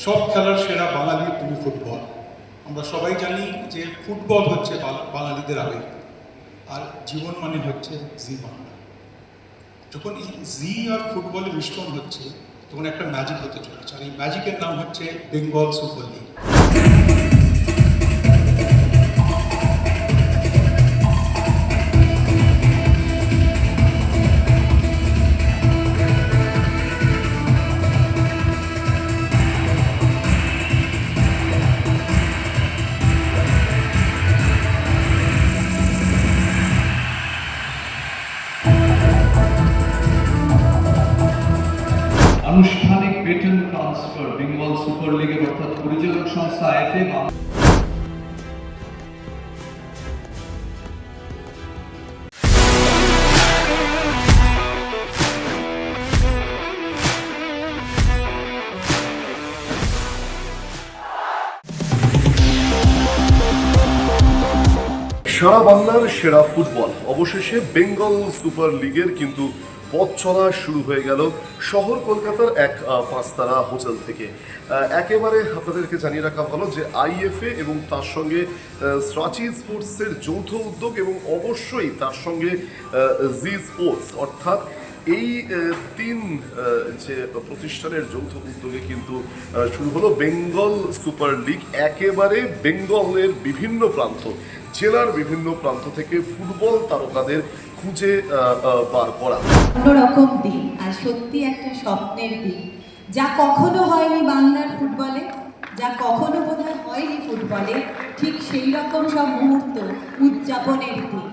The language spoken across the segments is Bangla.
সব খেলার সেরা বাঙালি তুমি ফুটবল। আমরা সবাই জানি যে ফুটবল হচ্ছে বাঙালিদের আবেগ, আর জীবন মানে হচ্ছে জি বাংলা। যখন এই জি আর ফুটবলের মিশ্রণ হচ্ছে, তখন একটা ম্যাজিক হতে চলেছে, আর এই ম্যাজিকের নাম হচ্ছে বেঙ্গল সুপার লিগ। আনুষ্ঠানিক বেতন ট্রান্সফার বেঙ্গল সুপার লিগের অর্থাৎ পরিচালক সংস্থা আইএফএ সারা বাংলার সেরা ফুটবল অবশেষে বেঙ্গল সুপার লিগের কিন্তু পথ চলা শুরু হয়ে গেল শহর কলকাতার এক পাঁচতারা হোটেল থেকে। একেবারে আপনাদেরকে জানিয়ে রাখা ভালো যে আইএফএ এবং তার সঙ্গে স্ট্রাচি স্পোর্টসের যৌথ উদ্যোগ এবং অবশ্যই তার সঙ্গে জি স্পোর্টস অর্থাৎ এই তিন যে প্রতিষ্ঠানের যৌথ উদ্যোগে কিন্তু শুরু হলো বেঙ্গল সুপার লিগ। একেবারে বেঙ্গলের বিভিন্ন প্রান্ত, জেলার বিভিন্ন প্রান্ত থেকে ফুটবল তারকাদের খুঁজে বার করা অন্যরকম দিন, আর সত্যি একটা স্বপ্নের দিন, যা কখনো হয়নি বাংলার ফুটবলে, যা কখনো বোধহয় হয়নি ফুটবলে, ঠিক সেই রকম সব মুহূর্ত উদযাপনের দিন।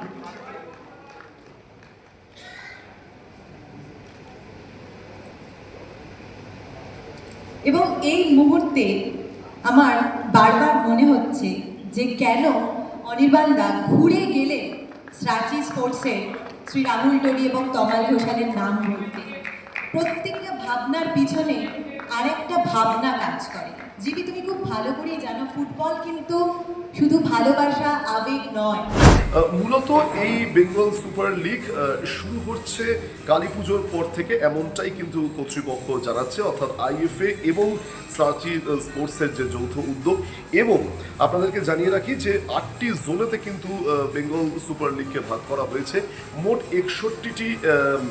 এবং এই মুহূর্তে আমার বারবার মনে হচ্ছে যে কেন অনির্বাণদা ঘুরে গেলে স্ট্রাচি স্পোর্টসের শ্রী রাহুল টরি এবং তমাল ঘোষালের নাম বলতে। প্রত্যেকটা ভাবনার পিছনে আরেকটা ভাবনা কাজ করে। জিবি, তুমি খুব ভালো করেই জানো ফুটবল কিন্তু শুধু ভালোবাসা আবেগ নয়। মূলত এই বেঙ্গল সুপার লিগ শুরু হচ্ছে কালী পুজোর পর থেকে, এমনটাই কিন্তু কর্তৃপক্ষ জানাচ্ছে, অর্থাৎ আইএফএ এবং সার্চি স্পোর্টসের যে যৌথ উদ্যোগ। এবং আপনাদেরকে জানিয়ে রাখি যে 8টি জোনেতে কিন্তু বেঙ্গল সুপার লিগকে ভাগ করা হয়েছে। মোট 61টি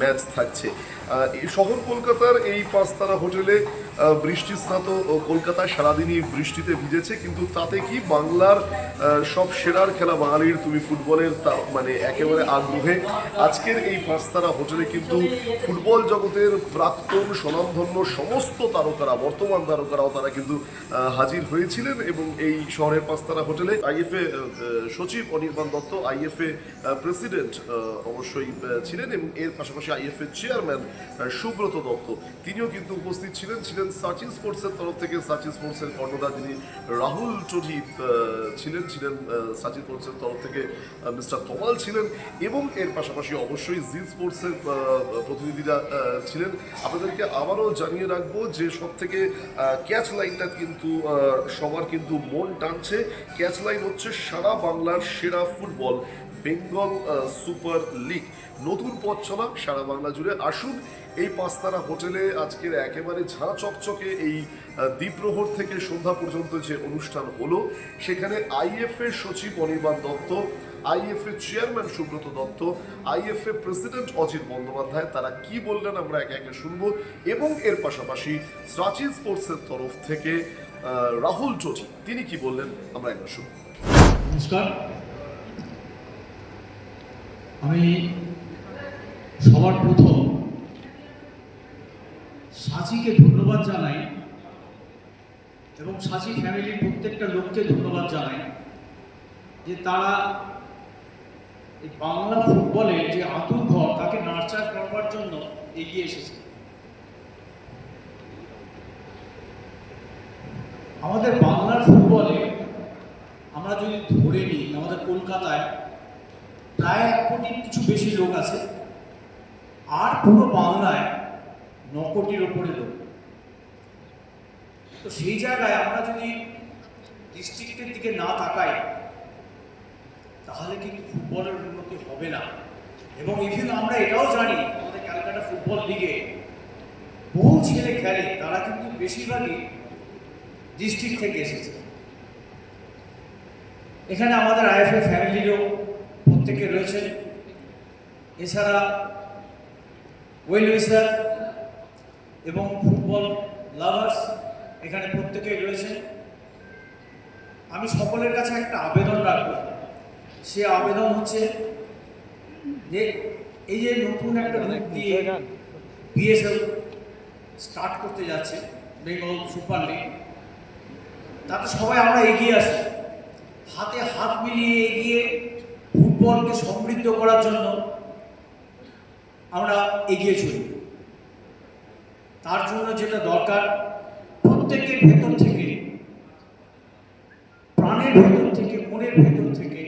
ম্যাচ থাকছে। শহর কলকাতার এই পাঁচতারা হোটেলে বৃষ্টি স্নাত কলকাতায় সারাদিনই বৃষ্টিতে ভিজেছে, কিন্তু তাতে কি বাংলার সব সেরার খেলা বাঙালির তুমি ফুটবলের মানে একেবারে আগ্রহে আজকের এই পাঁচতারা হোটেলে কিন্তু ফুটবল জগতের প্রাক্তন স্বনামধন্য সমস্ত তারকারা, বর্তমান তারকারাও তারা কিন্তু হাজির হয়েছিলেন। এবং এই শহরের পাঁচতারা হোটেলে আইএফএ সচিব অনির্বাণ দত্ত, আইএফএ প্রেসিডেন্ট অবশ্যই ছিলেন, এবং এর পাশাপাশি আইএফএ চেয়ারম্যান সুব্রত দত্ত তিনিও কিন্তু উপস্থিত ছিলেন। সার্চি স্পোর্টসের তরফ থেকে সার্চি স্পোর্টসের কর্ণধার যিনি রাহুল টরি ছিলেন সার্চি স্পোর্টসের তরফ থেকে মিস্টার তমাল ছিলেন, এবং এর পাশাপাশি অবশ্যই জি স্পোর্টসের প্রতিনিধিরা ছিলেন। আপনাদেরকে আবারও জানিয়ে রাখবো যে সব থেকে ক্যাচ লাইনটা কিন্তু সবার কিন্তু মন টানছে। ক্যাচ লাইন হচ্ছে সারা বাংলার সেরা ফুটবল বেঙ্গল সুপার লিগ। নতুন পথ চলা সারা বাংলা জুড়ে। আসুন এই পাঁচতারা হোটেলে আজকের একেবারে ঝাঁ চকচকে এই দ্বীপ্রহর থেকে সন্ধ্যা পর্যন্ত যে অনুষ্ঠান হলো, সেখানে আইএফএ সচিব Anirban Dutta, IFA chairman Subrata Dutta, IFA president Ajit Bandyopadhyay তারা কি বললেন আমরা একে একে শুনবো, এবং এর পাশাপাশি স্ট্রাচি স্পোর্টসের তরফ থেকে রাহুল টরি তিনি কি বললেন আমরা একবার শুনবো। নমস্কার, আমি সবার প্রথম সাজিকে ধন্যবাদ জানাই এবং সাজি ফ্যামিলির প্রত্যেকটা লোককে ধন্যবাদ জানাই যে তারা এই বাংলা ফুটবলের যে আঁতুর ঘর তাকে নার্চার করবার জন্য এগিয়ে এসেছে। আমাদের বাংলার ফুটবলে আমরা যদি ধরে নিই, আমাদের কলকাতায় প্রায় 1 কোটির কিছু বেশি লোক আছে, আর পুরো বাংলায় 9 কোটির ওপরে লোক। তো সেই জায়গায় আমরা যদি ডিস্ট্রিক্টের দিকে না তাকাই তাহলে কিন্তু ফুটবলের উন্নতি হবে না। এবং ইভেন আমরা এটাও জানি আমাদের ক্যালকাটা ফুটবল লিগে বহু ছেলে খেলে, তারা কিন্তু বেশিরভাগই ডিস্ট্রিক্ট থেকে এসেছে। এখানে আমাদের আইএফএ ফ্যামিলিরও প্রত্যেকে রয়েছে। এছাড়া ওয়েল উইসার এবং ফুটবল লাভার্স এখানে প্রত্যেকেই রয়েছে। আমি সকলের কাছে একটা আবেদন রাখব। সে আবেদন হচ্ছে যে এই যে নতুন একটা রূপ দিয়ে বিএসএল স্টার্ট করতে যাচ্ছে, বেঙ্গল সুপার লিগ, তাতে সবাই আমরা এগিয়ে আসি, হাতে হাত মিলিয়ে এগিয়ে ফুটবলকে সমৃদ্ধ করার জন্য আমরা এগিয়ে চলি। তার জন্য যেটা দরকার, প্রত্যেকের ভেতর থেকে, প্রাণের ভেতর থেকে, মনের ভেতর থেকে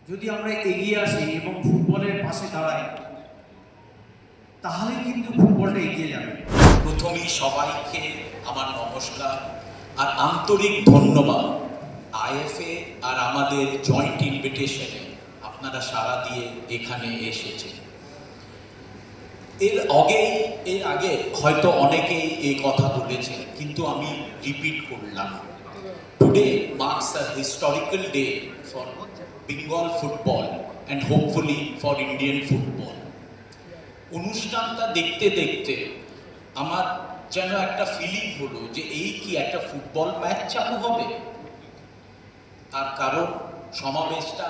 যদি আমরা এগিয়ে আসি এবং ফুটবলের পাশে দাঁড়াই, তাহলে কিন্তু ফুটবলটা এগিয়ে যাবে। প্রথমেই সবাইকে আমার নমস্কার আর আন্তরিক ধন্যবাদ। আইএফএ আর আমাদের জয়েন্ট ইনভিটেশনে আপনারা সাড়া দিয়ে এখানে এসেছেন। এর আগে হয়তো অনেকেই এই কথা বলেছেন, কিন্তু আমি রিপিট করলাম। Today marks a historical day for Bengal football and hopefully for Indian football. অনুষ্ঠানটা দেখতে দেখতে আমার যেন একটা ফিলিং হলো যে এই কি একটা ফুটবল ম্যাচ চালু হবে। তার কারণ সমাবেশটা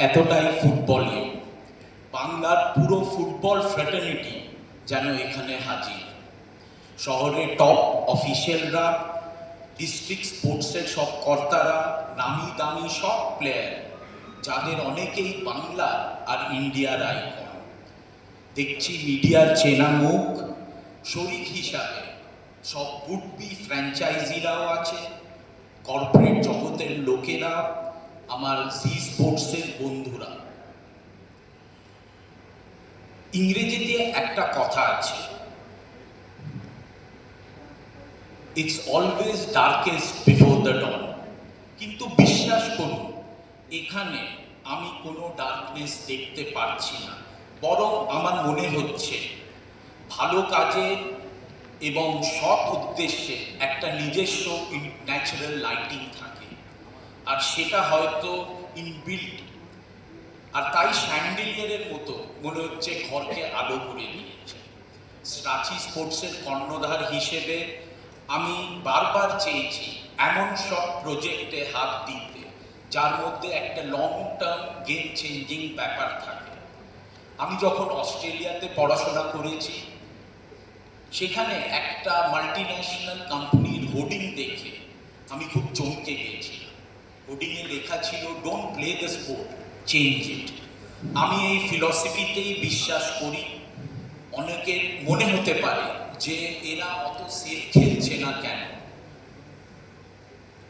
এতটাই ফুটবলীয়। বাংলার পুরো ফুটবল ফ্র্যাটার্নিটি যেন এখানে হাজির। শহরের টপ অফিসিয়ালরা, ডিস্ট্রিক্ট স্পোর্টসের সব কর্তারা, নামি দামি সব প্লেয়ার, যাদের অনেকেই বাংলা আর ইন্ডিয়ার আইকন। দেখছি মিডিয়ার চেনা মুখ, শরিক হিসাবে সব উড বি ফ্র্যাঞ্চাইজিরাও আছে, কর্পোরেট জগতের লোকেরা, আমার জি স্পোর্টসের বন্ধুরা। ইংরেজিতে একটা কথা আছে, it's always darkest before the dawn. কিন্তু বিশ্বাস করুন, এখানে আমি কোনো ডার্কনেস দেখতে পাচ্ছি না, বরং আমার মনে হচ্ছে ভালো কাজের এবং সৎ উদ্দেশ্যে একটা নিজস্ব ন্যাচারাল লাইটিং থাকে, আর সেটা হয়তো ইনবিল্ট, আর তাই স্যান্ডেলিয়ারের মতো মনে হচ্ছে ঘরকে আলো করে দিয়েছে। স্ট্রাচি স্পোর্টসের কর্ণধার হিসেবে আমি বারবার চেয়েছি এমন সব প্রজেক্টে হাত দিতে যার মধ্যে একটা লং টার্ম গেম চেঞ্জিং ব্যাপার থাকে। আমি যখন অস্ট্রেলিয়াতে পড়াশোনা করেছি, সেখানে একটা মাল্টিন্যাশনাল কোম্পানির হোর্ডিং দেখে আমি খুব চমকে গিয়েছিলাম। হোর্ডিংয়ে লেখা ছিল, don't play the sport, change it. আমি এই ফিলসফিতেই বিশ্বাস করি। অনেকের মনে হতে পারে যে এরা অত সেফ খেলছে না কেন।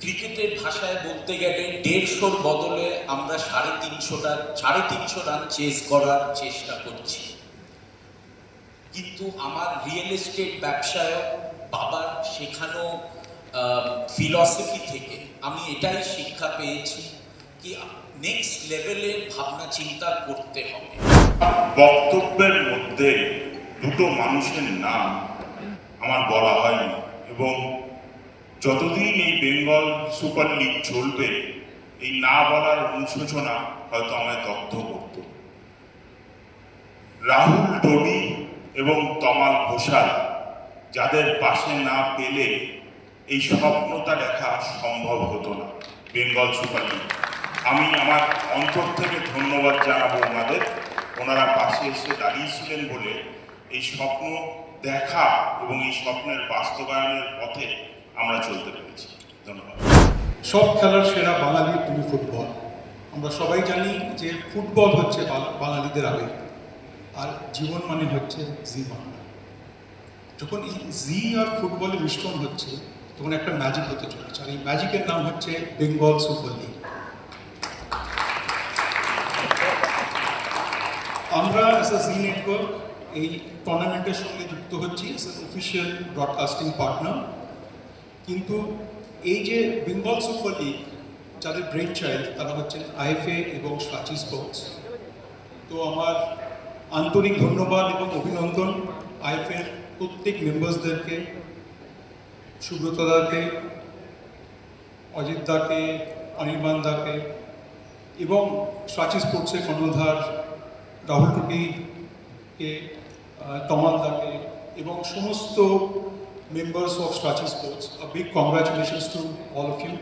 ক্রিকেটের ভাষায় বলতে গেলে 150-র বদলে আমরা 350 রান চেস করার চেষ্টা করছি। কিন্তু আমার রিয়েল এস্টেট ব্যবসায় বাবার শেখানো ফিলসফি থেকে আমি এটাই শিক্ষা পেয়েছি কি নেক্সট লেভেলের ভাবনা চিন্তা করতে হবে। বক্তব্যের মধ্যে দুটো মানুষের নাম আমার বলা হয়নি, এবং যতদিন এই বেঙ্গল সুপার লিগ চলবে এই না বলার অনুশোচনা হয়তো আমায় দগ্ধ করত। রাহুল টনি এবং তমাল ঘোষাল, যাদের পাশে না পেলে এই স্বপ্নটা দেখা সম্ভব হতো না বেঙ্গল সুপার লিগ। আমি আমার অন্তর থেকে ধন্যবাদ জানাবো ওনাদের। ওনারা পাশে এসে দাঁড়িয়েছিলেন বলে এই স্বপ্ন দেখা এবং এই স্বপ্নের বাস্তবায়নের পথে আমরা চলতে পেরেছি। ধন্যবাদ। সব খেলার সেরা বাঙালি তুমি ফুটবল। আমরা সবাই জানি যে ফুটবল হচ্ছে বাঙালিদের আবেগ, আর জীবন মানে হচ্ছে জি বাংলা। যখন এই জি আর ফুটবলের মিশ্রণ হচ্ছে, তখন একটা ম্যাজিক হতে চলেছে, আর এই ম্যাজিকের নাম হচ্ছে বেঙ্গল সুপার লিগ। আমরা অ্যাজ আ জি নেটওয়ার্ক এই টুর্নামেন্টের সঙ্গে যুক্ত হচ্ছি as a official broadcasting partner. কিন্তু এই যে বেঙ্গল সুপার লিগ, যাদের ব্রেন চাইল্ড তারা হচ্ছেন আইএফএ এবং স্ট্রাচি স্পোর্টস। তো আমার আন্তরিক ধন্যবাদ এবং অভিনন্দন আইএফএর প্রত্যেক মেম্বার্সদেরকে, সুব্রত দাকে, অজিত দাকে, অনির্বাণ দাকে এবং সাচি স্পোর্টসের কর্ণধার রাহুল টুটিকে, তমাল দাকে এবং সমস্ত members of Sachi sports, a big congratulations to all of you.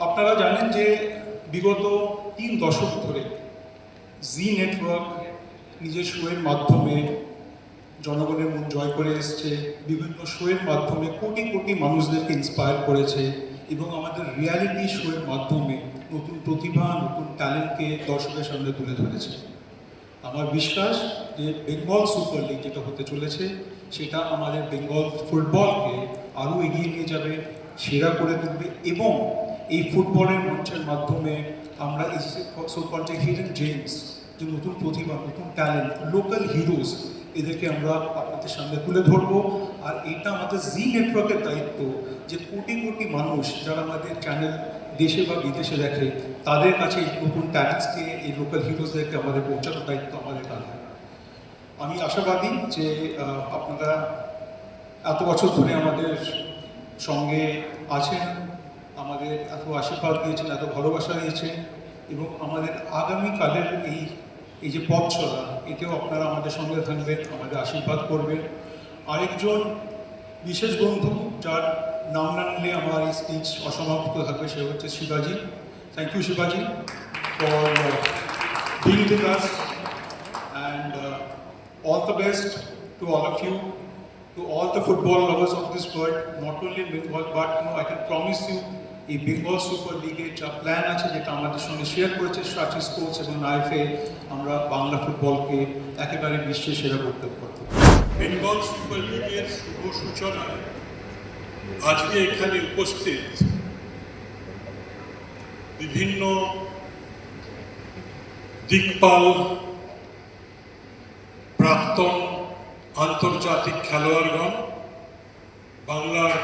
আপনারা জানেন যে বিগত 3 দশক ধরে জি নেটওয়ার্ক নিজের শোয়ের মাধ্যমে জনগণের মন জয় করে এসছে, বিভিন্ন শোয়ের মাধ্যমে কোটি কোটি মানুষদেরকে ইন্সপায়ার করেছে এবং আমাদের রিয়ালিটি শোয়ের মাধ্যমে নতুন প্রতিভা, নতুন ট্যালেন্টকে দর্শকের সামনে তুলে ধরেছে। আমার বিশ্বাস যে বেঙ্গল সুপার লিগ যেটা হতে চলেছে সেটা আমাদের বেঙ্গল ফুটবলকে আরও এগিয়ে নিয়ে যাবে, সেরা করে তুলবে এবং এই ফুটবলের মঞ্চের মাধ্যমে আমরা এই সোকল যে হিডেন জেমস, যে নতুন প্রতিভা, নতুন ট্যালেন্ট, লোকাল হিরোজ, এদেরকে আমরা আপনাদের সামনে তুলে ধরবো। আর এটা আমাদের জি নেটওয়ার্কের দায়িত্ব যে কোটি কোটি মানুষ যারা আমাদের চ্যানেল দেশে বা বিদেশে দেখে তাদের কাছে এই নতুন ট্যালেন্টসকে, এই লোকাল হিরোজদেরকে আমাদের পৌঁছানোর দায়িত্ব আমাদের কাছে। আমি আশাবাদী যে আপনারা এত বছর ধরে আমাদের সঙ্গে আছেন, আমাদের এত আশীর্বাদ দিয়েছেন, এত ভালোবাসা দিয়েছেন এবং আমাদের আগামীকালের এই যে পথ চলা, এতেও আপনারা আমাদের সঙ্গে থাকবেন, আমাদের আশীর্বাদ করবেন। আরেকজন বিশেষ বন্ধু যার নাম না নিলে আমার এই স্পিচ অসমাপ্ত থাকবে, সে হচ্ছে শিবাজি। থ্যাংক ইউ শিবাজি for being with us and all the best to all of you, to all the football lovers of this world, not only in Bengal, but I can promise you, এই বেঙ্গল সুপার লিগের যা প্ল্যান আছে, যেটা আমাদের সঙ্গে শেয়ার করেছে সাচি স্পোর্টস এবং আইএফএ, আমরা বাংলা ফুটবলকে একেবারে বিশ্বের সেরা করতে পারব। বেঙ্গল সুপার লিগের শুভ সূচনায় আজকে এখানে উপস্থিত বিভিন্ন দিকপাল, প্রাক্তন আন্তর্জাতিক খেলোয়াড়গণ, বাংলার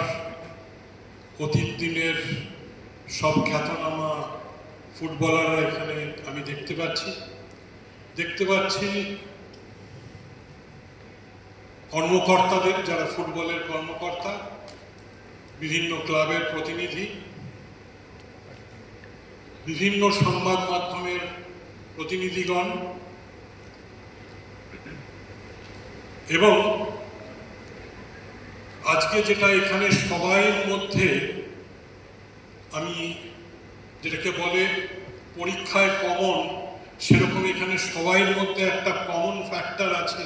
অতীত দিনের সব খ্যাতনামা ফুটবলাররা এখানে আমি দেখতে পাচ্ছি কর্মকর্তাদের, যারা ফুটবলের কর্মকর্তা, বিভিন্ন ক্লাবের প্রতিনিধি, বিভিন্ন সংবাদ মাধ্যমের প্রতিনিধিগণ এবং আজকে যেটা এখানে সবাইয়ের মধ্যে, আমি যেটাকে বলে পরীক্ষায় কমন, সেরকম এখানে সবাইয়ের মধ্যে একটা কমন ফ্যাক্টর আছে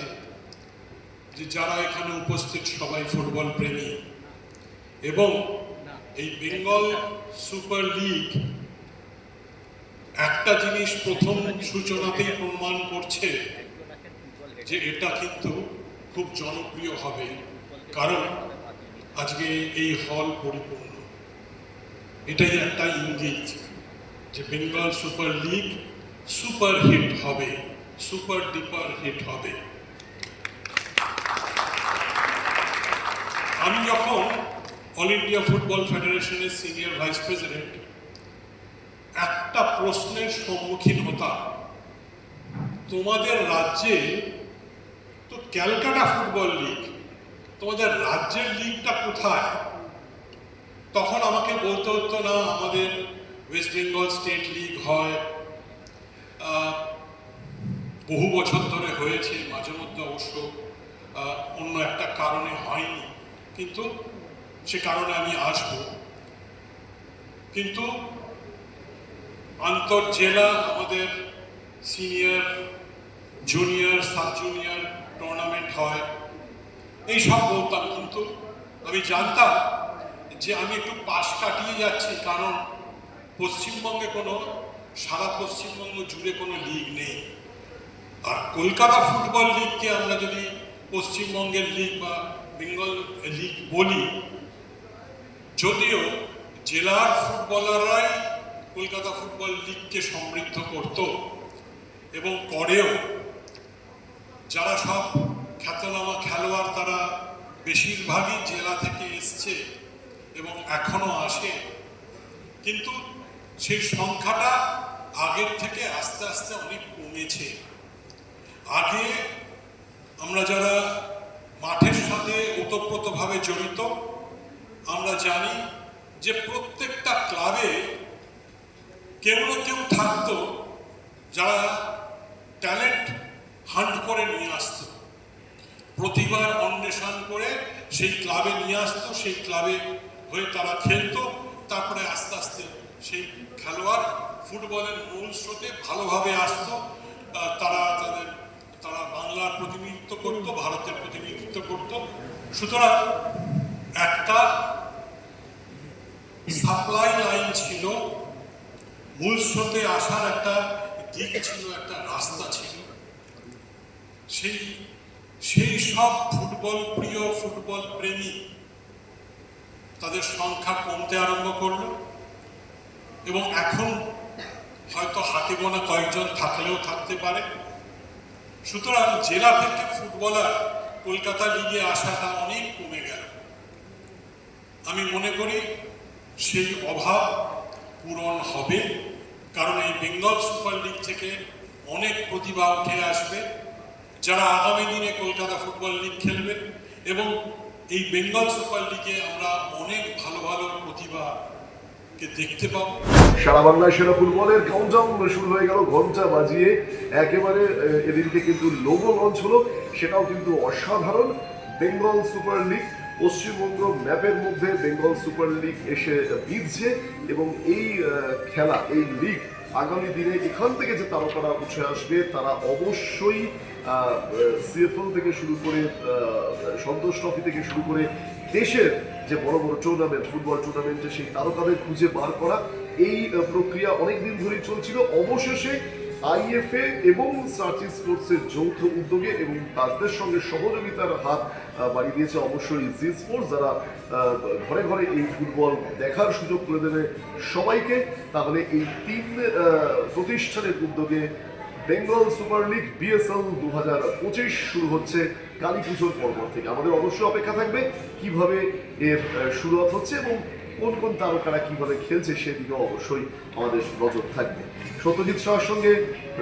যে যারা এখানে উপস্থিত সবাই ফুটবল প্রেমী এবং এই বেঙ্গল সুপার লিগ একটা জিনিস প্রথম সূচনাতেই প্রমাণ করছে যে এটা কিন্তু খুব জনপ্রিয় হবে, কারণ আজকে এই হল পরিপূর্ণ। এটাই একটা ইঙ্গিত যে Bengal super league super hit হবে, সুপার ডিপার হিট হবে। আমি যখন অল ইন্ডিয়া ফুটবল ফেডারেশনের সিনিয়র ভাইস প্রেসিডেন্ট, একটা প্রশ্নের সম্মুখীন হতাম, তোমাদের রাজ্যে তো ক্যালকাটা ফুটবল লিগ, তোমাদের রাজ্যের লিগটা কোথায়? তখন আমাকে বলতে হতো না, আমাদের ওয়েস্ট বেঙ্গল স্টেট লিগ হয়, বহু বছর ধরে হয়েছে, মাঝে মধ্যে অবশ্য অন্য একটা কারণে হয়নি, কিন্তু সে কারণে আমি আসব। কিন্তু আন্তর্জেলা আমাদের senior, junior, sub junior tournament হয়, এই সব বলতাম, কিন্তু আমি জানতাম যে আমি একটু পাশ কাটিয়ে যাচ্ছি, কারণ পশ্চিমবঙ্গে সারা পশ্চিমবঙ্গ জুড়ে কোনো লিগ নেই। আর কলকাতা ফুটবল লিগকে আমরা যদি পশ্চিমবঙ্গের লিগ বা বেঙ্গল লিগ বলি, যদিও জেলার ফুটবলাররাই কলকাতা ফুটবল লিগকে সমৃদ্ধ করত এবং করেও, যারা সব খ্যাতনামা খেলোয়াড় তারা বেশিরভাগই জেলা থেকে এসছে এবং এখনো আসে, কিন্তু সেই সংখ্যাটা আগের থেকে আস্তে আস্তে অনেক কমেছে। আগে আমরা যারা মাঠের সাথে ওতপ্রোতভাবে জড়িত। আমরা জানি যে প্রত্যেকটা ক্লাবে কেউ না কেউ থাকতো যারা ট্যালেন্ট হান্ট করে নিয়ে আসতো, প্রতিবার অন্বেষণ করে সেই ক্লাবে নিয়ে আসতো, সেই ক্লাবে হয়ে তারা খেলতো। তারপরে আস্তে আস্তে সেই খেলোয়াড় ফুটবলের মূল স্রোতে ভালোভাবে আসতো। তারা বাংলার প্রতিনিধিত্ব করতো, ভারতের প্রতিনিধিত্ব করতো। সুতরাং একটা সাপ্লাই লাইন ছিল, মূল স্রোতে আসার একটা দিক ছিল, একটা রাস্তা ছিল। সেই সব ফুটবল প্রিয়, ফুটবল প্রেমী তাদের সংখ্যা কমতে আরম্ভ করলো এবং এখন হয়তো হাতে গোনা কয়েকজন থাকলেও থাকতে পারে। সুতরাং জেলা থেকে ফুটবলার কলকাতা লিগে আসাটা অনেক কমে গেল। আমি মনে করি সেই অভাব পূরণ হবে, কারণ এই বেঙ্গল সুপার লিগ থেকে অনেক প্রতিভা উঠে আসবে যারা আগামী দিনে কলকাতা ফুটবল লিগ খেলবে এবং এই বেঙ্গল সুপার লিগে আমরা অনেক ভালো ভালো প্রতিভাকে দেখতে পাবো। সারা বাংলায় সেরা ফুটবলের কাউন্টডাউন শুরু হয়ে গেল ঘন্টা বাজিয়ে। একেবারে এদিনকে কিন্তু লোগো লঞ্চ হলো, সেটাও কিন্তু অসাধারণ। বেঙ্গল সুপার লিগ, পশ্চিমবঙ্গ ম্যাপের মধ্যে বেঙ্গল সুপার লিগ এসে বিঁধছে এবং এই খেলা, এই লিগ আগামী দিনে এখান থেকে যে তারকারা উঠে আসবে তারা অবশ্যই সিএফএল থেকে শুরু করে সন্তোষ ট্রফি থেকে শুরু করে দেশের যে বড় বড় টুর্নামেন্ট, ফুটবল টুর্নামেন্টে সেই তারকাদের খুঁজে বার করা, এই প্রক্রিয়া অনেকদিন ধরেই চলছিল। অবশেষে আইএফএ এবং সার্চি স্পোর্টসের যৌথ উদ্যোগে এবং তাদের সঙ্গে সহযোগিতার হাত বাড়িয়ে দিয়েছে অবশ্যই জি স্পোর্টস, যারা ঘরে ঘরে এই ফুটবল দেখার সুযোগ করে দেবে সবাইকে। তাহলে এই 3 প্রতিষ্ঠানের উদ্যোগে বেঙ্গল সুপার লিগ বিএসএল 2025 শুরু হচ্ছে কালী পুজোর পরপর থেকে। আমাদের অবশ্যই অপেক্ষা থাকবে কিভাবে এর শুরুয়াত হচ্ছে এবং কোন কোন তারকারা কিভাবে খেলছে সেদিকেও অবশ্যই আমাদের নজর থাকবে। সত্যজিৎ শাহর সঙ্গে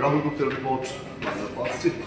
রাহুল গুপ্তের রিপোর্ট, বাংলা 5 টিভি।